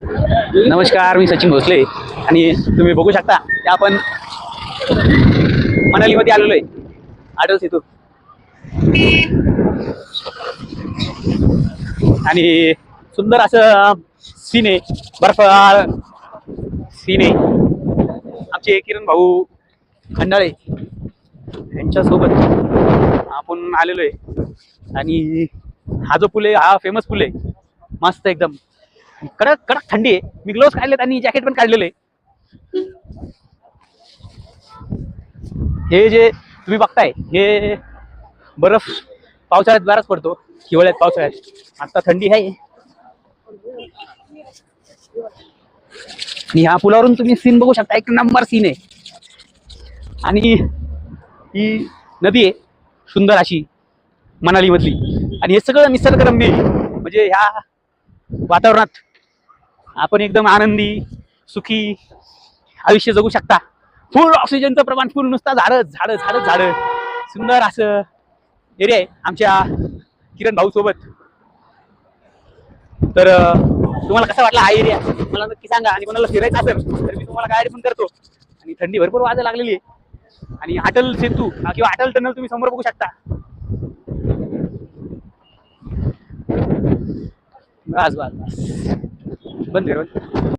नमस्कार, मी सचिन भोसले आणि तुम्ही बघू शकता की आपण मनालीमध्ये आलेलो आहे. अटल सेतू आणि सुंदर असं सीन आहे, बर्फ सीन आहे. आमचे किरण भाऊ खंडाळे यांच्यासोबत आपण आलेलो आहे. आणि हा जो पूल आहे हा फेमस पूल आहे, मस्त एकदम. कडक कडक थंडी आहे. मी ग्लोव्स काढलेत आणि जॅकेट पण काढलेलं आहे. हे जे तुम्ही बघताय हे बर्फ पावसाळ्यात बराच पडतो, हिवाळ्यात पावसाळ्यात. आता थंडी आहे आणि ह्या पुलावरून तुम्ही सीन बघू शकता, एक नंबर सीन आहे. आणि ही नदी आहे सुंदर अशी मनाली मधली. आणि हे सगळं निसर्गरम्य आहे. म्हणजे ह्या वातावरणात आपण एकदम आनंदी सुखी आयुष्य जगू शकता. फुल ऑक्सिजनचं प्रमाण, फुल, नुसता झाडं झाडं झाडं झाडं. सुंदर असं एरिया आहे आमच्या किरण भाऊ सोबत. तर तुम्हाला कसा वाटला हा एरिया मला नक्की सांगा. आणि कोणाला फिरायचं असेल तर मी तुम्हाला गाईड पण करतो. आणि थंडी भरपूर वाजायला लागलेली आहे. आणि अटल सेतू किंवा अटल टनल तुम्ही समोर बघू शकता. बस बस बस बंद